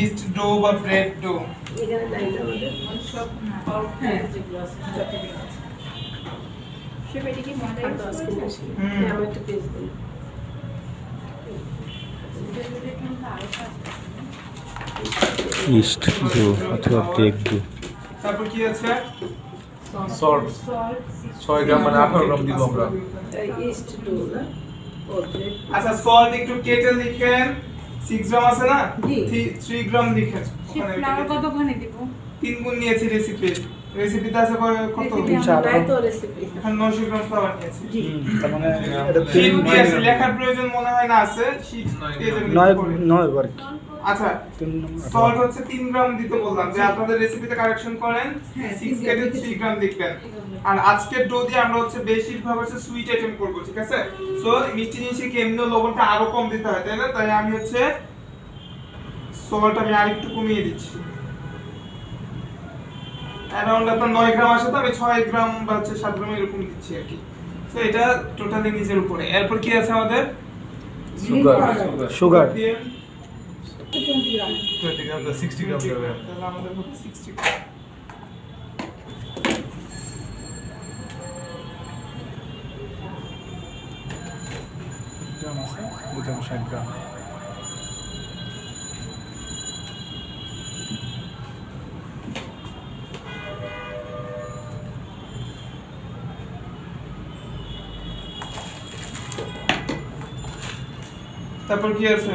East do বা bread do. এখানে লাইনটা আমাদের সব হ্যাঁ যেগুলো আছে সেটা কি মজা আর 10 আছে? মিনিট আমি একটা পেজ দিই। ইস্ট ডো অথবা ব্রেড ডো। তারপর কি আছে? সল্ট 6 গ্রাম মানে 18 গ্রাম দিব আমরা। ইস্ট ডো না ও ব্রেড। আচ্ছা সল্ট একটু কেটে লিখেন। 6 গ্রাম আছে না? জি। 3 গ্রাম লিখেন। সে ফ্লাওয়ার কতখানি দেব? 3 গুণ নিয়েছি রেসিপিতে আছে কত? তাই তো রেসিপি। এখন 900 গ্রাম ফ্লাওয়ার নিয়েছি। জি। তার মানে এটা শীট দিয়ে আছে, লেখার প্রয়োজন মনে হয় না আছে। শীট দিয়ে যাবেন। 9 বার। আচ্ছা 3 নম্বর সল্ট হচ্ছে 3 গ্রাম দিতে বললাম যে আপনাদের রেসিপিতে কারেকশন করেন 6 কেটে 3 গ্রাম লিখবেন। আর আজকের ডো দিয়ে আমরা হচ্ছে বেশিরভাগ হচ্ছে সুইট আইটেম করব, ঠিক আছে? সো মিষ্টি জিনিসে কেমনে লবণটা আরো কম দিতে হয়, তাই না? তাই আমি হচ্ছে সল্ট আমি আরেকটু কমিয়ে দিচ্ছি। অ্যারাউন্ড আপনার 9 গ্রাম আসে তো আমি 6 গ্রাম বা হচ্ছে 7 গ্রাম এরকম দিচ্ছি আর কি। সো এটা টোটালি নিজের উপরে। এরপর কি আছে আমাদের? সুগার। 20 গ্রাম 20 গ্রাম 60 গ্রাম যাবে। তাহলে আমাদের হচ্ছে 60 গ্রাম। গ্রাম আছে 60 গ্রাম। তারপর কি আছে?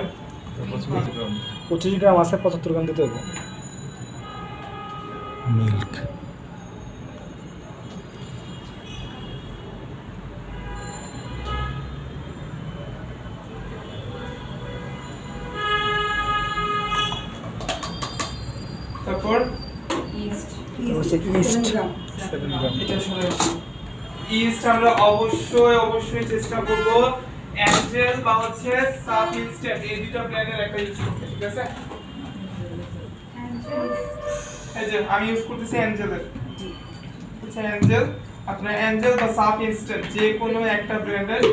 25 গ্রাম আছে, 75 গ্রাম দিতে হবে। মিল্ক। তারপর ইস্ট ইস্ট 7 গ্রাম। এটা শুনে ইস্ট আমরা অবশ্যই চেষ্টা করব অ্যাঞ্জেল বা হচ্ছে সাফ ইনস্ট্যান্ট এই দুটো ব্র্যান্ডের একটা ইউজ করতে, ঠিক আছে? এই যে আমি ইউজ করতেছি অ্যাঞ্জেলের। জি আচ্ছা অ্যাঞ্জেল, আপনারা অ্যাঞ্জেল বা সাফ ইনস্ট্যান্ট যে কোনো একটা ব্র্যান্ডের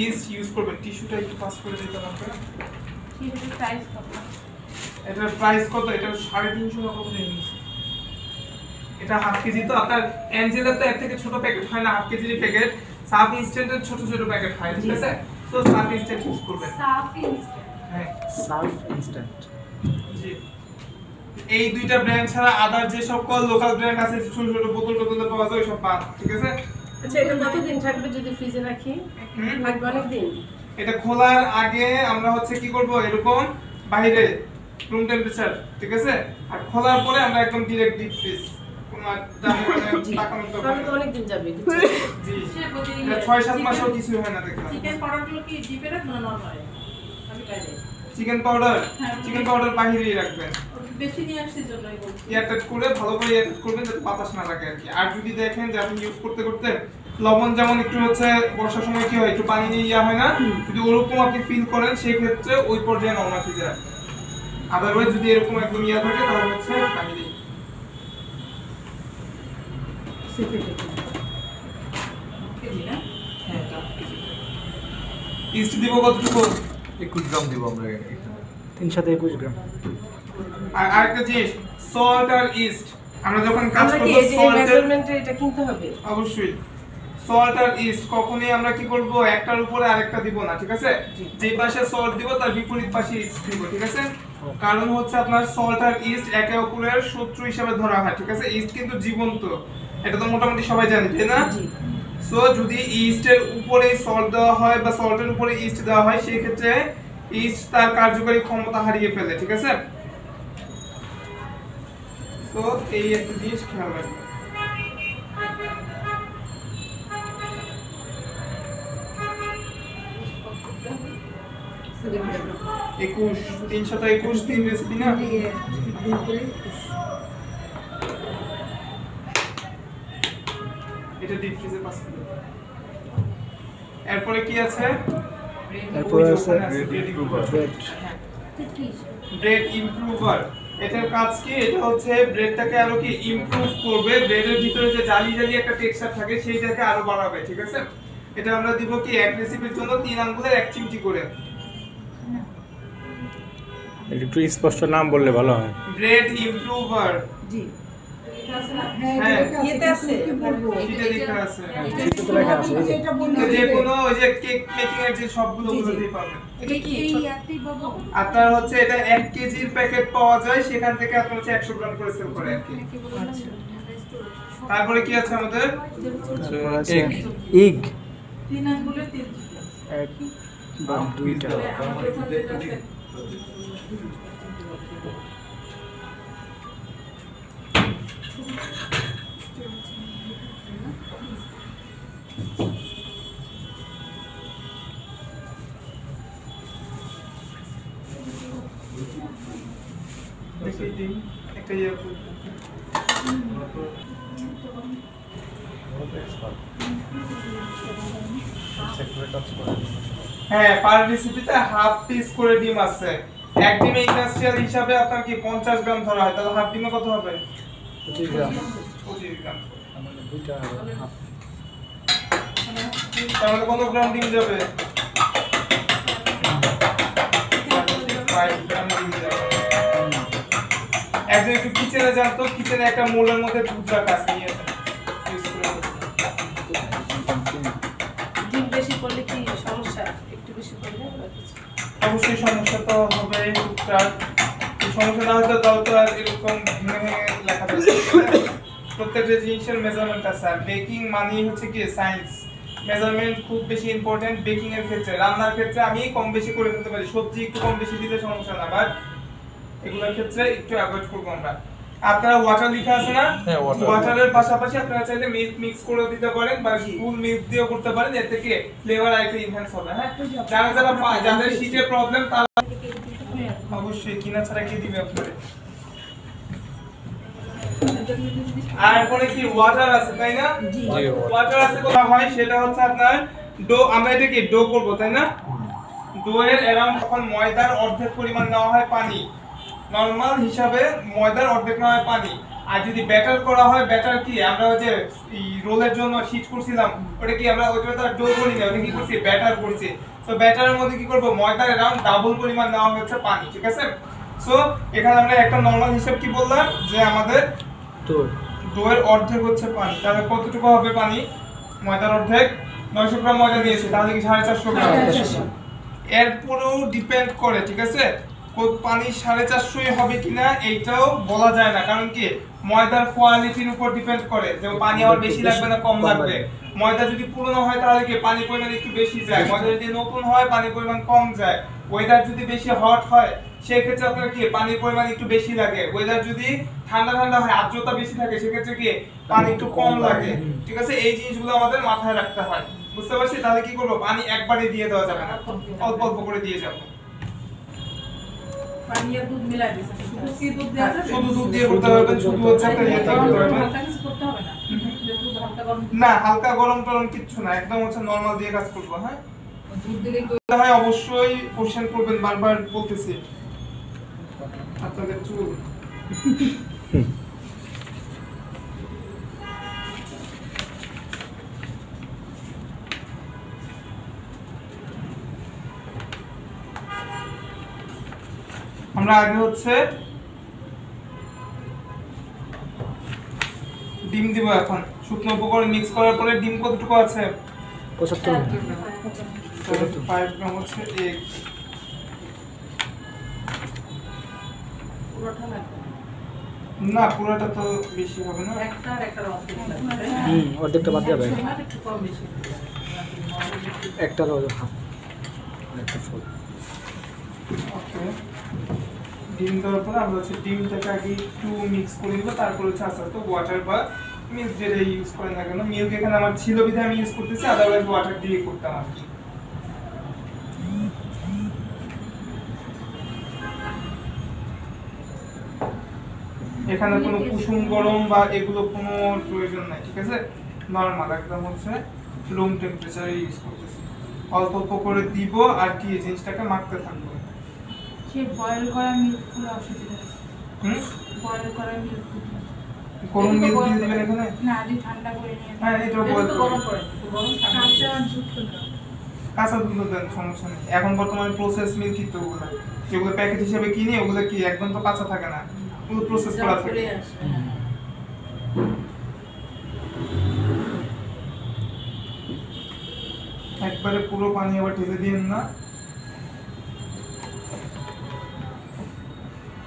ইস্ট ইউজ করবেন। টিস্যুটা একটু পাস করে দিতে হবে। এর প্রাইস কত? এটার প্রাইস কত? এটা 350 টাকা করে নিয়েছি। এটা হাফ কেজি তো আপনার অ্যাঞ্জেলের তো এর থেকে ছোট প্যাকেট হয় না, হাফ কেজির প্যাকেট। সাফ ইনস্ট্যান্টের ছোট প্যাকেট হয়, ঠিক আছে? সো সাফ ইনস্ট্যান্ট ইউজ করবেন। সাফ ইনস্ট্যান্ট হ্যাঁ সাফ ইনস্ট্যান্ট। জি এই দুইটা ব্র্যান্ড ছাড়া আদার যে সকল লোকাল ব্র্যান্ড আছে ছোট বোতলে পাওয়া যায় সব বাদ, ঠিক আছে? আচ্ছা এটা কতদিন থাকবে যদি ফ্রিজে রাখি? থাকবে অনেক দিন। এটা খোলার আগে আমরা হচ্ছে কি করব, এরকম বাইরে রুম টেম্পারেচার, ঠিক আছে? আর খোলার পরে আমরা একদম ডাইরেক্ট ডিপ ফ্রিজ। কোনো দামি টাকার তো তাহলে তো অনেক দিন যাবে। জি 6-7 মাসও কিছু হয় না দেখলাম। চিকেন পাউডারগুলো কি ডিপে রাখবো না নরমালে? আমি বাইরে চিকেন পাউডার বাহিরেই রাখবেন। বেশি নিয়ে আসছি জন্যই বলছি। এয়ারটাইট করে ভালো করে এয়ারটাইট করবেন যাতে বাতাস না লাগে আর কি। আর যদি দেখেন যে আপনি ইউজ করতে লবণ যেমন একটু হচ্ছে বর্ষার সময় কি হয় একটু পানি নিয়ে ইয়া হয় না, যদি ওরকম আপনি ফিল করেন সেই ক্ষেত্রে ওই পর্যায়ে নরমাল ফ্রিজে রাখবেন। আদারওয়াইজ যদি এরকম একদম ইয়া থাকে তাহলে হচ্ছে পানি দিই। কেজি না? হ্যাঁ ইস্ট দিব কতটুকু? 21 গ্রাম দিব আমরা এখানে। 3 সাথে 21 গ্রাম। আর আরেকটা জিনিস সল্ট আর ইস্ট আমরা যখন কাজ আমরা কি করব এই যে মেজারমেন্টে এটা কিনতে হবে? অবশ্যই সল্ট আর ইস্ট কখনোই আমরা কি করব একটার উপরে আরেকটা দিব না, ঠিক আছে? যে পাশে সল্ট দিব তার বিপরীত পাশে ইস্ট দিব, ঠিক আছে? কারণ হচ্ছে আপনার সল্ট আর ইস্ট একে অপরের শত্রু হিসেবে ধরা হয়, ঠিক আছে? ইস্ট কিন্তু জীবন্ত, এটা তো মোটামুটি সবাই জানে, তাই না? সো যদি ইস্টের উপরে সল্ট দেওয়া হয় বা সল্টের উপরে ইস্ট দেওয়া হয় সেই ক্ষেত্রে ইস্ট তার কার্যকরী ক্ষমতা হারিয়ে ফেলে, ঠিক আছে? তো এই একটা জিনিস খেয়াল রাখবেন। একুশ 321 3 রেসিপি না? এটা ডিপ ফ্রিজে পাস করে দাও। এরপরে কি আছে? এরপরে আছে ব্রেড ইমপ্রুভার। এটার কাজ কি? এটা হচ্ছে ব্রেডটাকে আরো কি ইমপ্রুভ করবে, ব্রেডের ভিতরে যে জালি একটা টেক্সচার থাকে সেইটাকে আরো বাড়াবে, ঠিক আছে? এটা আমরা দিব কি এক রেসিপির জন্য 3 আঙ্গুলের 1 চিমটি করে। একটু স্পষ্ট নাম বললে ভালো হয়। ব্রেড ইমপ্রুভার। জি হ্যাঁ ইয়েতে আছে এটা লেখা আছে। চিত্র তো লেখা আছে এই যে। তো যে কোনো ওই যে কেক মেকিং এর যে সবগুলো ওগুলোতেই পাবেন। এটা কি আপনার হচ্ছে এটা 1 কেজির প্যাকেট পাওয়া যায়, সেখান থেকে আপনার হচ্ছে 100 গ্রাম করে সেল করে আর কি। তারপরে কি আছে আমাদের? এগ। ইগ 3 আঙ্গুলের 3 এক বা দুইটা। আমাদের এখানে যেটা আছে দেখি দিই একটা ইয়ে হ্যাঁ, পার রেসিপিতে হাফ পিস করে ডিম আছে। এক ডিমে ইন্ডাস্ট্রিয়াল হিসাবে আপনার কি 50 গ্রাম ধরা হয়, তাহলে হাফ ডিমে কত হবে? 25 গ্রাম। 25 গ্রাম। আমাদের দুইটা হাফ। তাহলে কত গ্রাম ডিম যাবে? 5 গ্রাম ডিম যাবে। একজন একটু কিচেনে যান তো, কিচেনে একটা মোল্ডের মধ্যে দুধ রাখা আছে, নিয়ে আসেন। ইউজ করে দেখুন। ডিম বেশি করলে কি সমস্যা? একটু বেশি করলে বা কিছু? অবশ্যই সমস্যা তো হবে টুকটাক। সমস্যা না হলে তাও তো আর এরকম ভেঙে ভেঙে লেখা যাবে। প্রত্যেকটা জিনিসের মেজারমেন্ট আছে। আর বেকিং মানে হচ্ছে কি সায়েন্স। মেজারমেন্ট খুব বেশি ইম্পর্টেন্ট বেকিং এর ক্ষেত্রে। রান্নার ক্ষেত্রে আমি কম বেশি করে ফেলতে পারি, সবজি একটু কম বেশি দিলে সমস্যা না, বাট এগুলোর ক্ষেত্রে একটু অ্যাভয়েড করব আমরা। আপনারা ওয়াটার লেখা আছে না? হ্যাঁ, water। ওয়াটারের পাশাপাশি আপনারা চাইলে মিল্ক মিক্স করে দিতে পারেন বা ফুল মিল্ক দিয়েও করতে পারেন, এর থেকে ফ্লেভার আরেকটু এনহ্যান্স হবে। হ্যাঁ, যাদের শীতের প্রবলেম তারা অবশ্যই কিনা ছাড়া কি দিবে আপনাদের। আর পরে কি ওয়াটার আছে তাই না? জি, ওয়াটার আছে কোথা হয় সেটা হচ্ছে আপনার ডো। আমরা এটা কি ডো করব তাই না? ডো এর अराउंड তখন ময়দার অর্ধেক পরিমাণ নেওয়া হয় পানি। নরমাল হিসাবে ময়দার অর্ধেক নেওয়া হয় পানি। আর যদি ব্যাটার করা হয়, ব্যাটার কি আমরা ওই যে রোলের জন্য শীট করছিলাম, ওটা কি আমরা ওইটা তো ডো করি না, ওটা কি করছি ব্যাটার করছি। সো ব্যাটারের মধ্যে কি করব, ময়দার अराउंड ডাবল পরিমাণ নেওয়া হচ্ছে পানি, ঠিক আছে? সো এখানে আমরা একটা নরমাল হিসাব কি বললাম যে আমাদের তো ডো এর অর্ধেক হচ্ছে পানি। তাহলে কতটুকু হবে পানি? ময়দার অর্ধেক 900 গ্রাম ময়দা নিয়েছি, তাহলে কি 450 গ্রাম। এরপরেও ডিপেন্ড করে, ঠিক আছে, পানি 450 হবে কিনা এইটাও বলা যায় না, কারণ কি ময়দার কোয়ালিটির উপর ডিপেন্ড করে যে পানি আমার বেশি লাগবে না কম লাগবে। ময়দা যদি পুরনো হয় তাহলে কি পানির পরিমাণ একটু বেশি যায়, ময়দা যদি নতুন হয় পানির পরিমাণ কম যায়। ওয়েদার যদি বেশি হট হয় সেই ক্ষেত্রে আপনার কি পানির পরিমাণ একটু বেশি লাগে। ওয়েদার যদি ঠান্ডা ঠান্ডা হয়, আর্দ্রতা বেশি থাকে, সেক্ষেত্রে কি পানি একটু কম লাগে, ঠিক আছে? এই জিনিসগুলো আমাদের মাথায় রাখতে হয়, বুঝতে পারছি? তাহলে কি করবো, পানি একবারে দিয়ে দেওয়া যাবে না, অল্প অল্প করে দিয়ে যাবো। পানি আর দুধ মিলাই দিয়েছেন শুধু কি দুধ দেওয়া যাবে? শুধু দুধ দিয়ে করতে পারবেন, শুধু হচ্ছে একটা ইয়ে দিয়ে করতে পারবেন। হালকা কিছু করতে হবে না দুধ হালকা গরম না, হালকা গরম টরম কিচ্ছু না, একদম হচ্ছে নরমাল দিয়ে কাজ করবো। হ্যাঁ, দুধ দিলেই তো হয় অবশ্যই কোশ্চেন করবেন, বারবার বলতেছি আপনাদের চুল। আমরা আগে হচ্ছে ডিম দিব। এখন শুকনো উপকরণ মিক্স করার পরে ডিম কতটুকু আছে? 75 5 গ্রাম হচ্ছে এগ। পুরোটা লাগবে না, পুরোটা তো বেশি হবে না। একটা আর একটা রস দিতে লাগবে অর্ধেকটা বাদ যাবে। একটু কম বেশি একটা রোজ হাফ একটা ফুল। ওকে, ডিম দেওয়ার পরে আমরা হচ্ছে ডিমটাকে আগে একটু মিক্স করে দিব, তারপর হচ্ছে আস্তে আস্তে ওয়াটার বা মিল্ক যেটা ইউজ করেন না কেন। মিল্ক এখানে আমার ছিল বিধায় আমি ইউজ করতেছি, আদারওয়াইজ ওয়াটার দিয়ে করতাম আর কি। এখানে কোনো কুসুম গরম বা এগুলো কোনো প্রয়োজন নাই, ঠিক আছে? নরমাল একদম হচ্ছে রুম টেম্পারেচারে ইউজ করতেছি। অল্প অল্প করে দিব আর কি জিনিসটাকে মাখতে থাকবো। সে বয়েল করা মিল্কগুলো অসুবিধা আছে। বয়েল করা মিল্ক গরম মিল্ক দিয়ে দিবেন এখানে? না, আগে ঠান্ডা করে নিয়ে হ্যাঁ, এটা বয়েল করে গরম করে গরম ঠান্ডা কাঁচা দুধ তো না। কাঁচা দুধ দেন, সমস্যা নেই। এখন বর্তমানে প্রসেস মিল্কই তো ওগুলো। যেগুলো প্যাকেট হিসেবে কিনি ওগুলো কি একদম তো কাঁচা থাকে না, ওগুলো প্রসেস করা থাকে। করে আসে। একবারে পুরো পানি আবার ঢেলে দিয়েন না।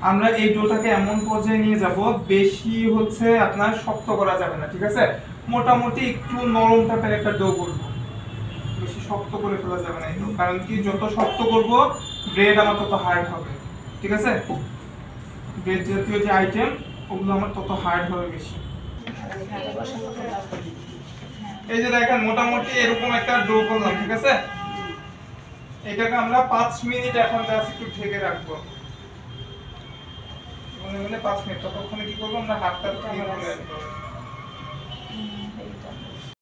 আমরা এই ডোটাকে এমন পর্যায়ে নিয়ে যাব, বেশি হচ্ছে আপনার শক্ত করা যাবে না, ঠিক আছে? মোটামুটি একটু নরম টাইপের একটা ডো করব, বেশি শক্ত করে ফেলা যাবে না এই ডো, কারণ কি যত শক্ত করব ব্রেড আমার তত হার্ড হবে, ঠিক আছে? ব্রেড জাতীয় যে আইটেম ওগুলো আমার তত হার্ড হবে বেশি। এই যে দেখেন মোটামুটি এরকম একটা ডো করলাম, ঠিক আছে? এটাকে আমরা 5 মিনিট এখন জাস্ট একটু ঢেকে রাখবো, মনে মনে 5 মিনিট। ততক্ষণে কি করবো আমরা হাতটা ক্লিন করে আসবো।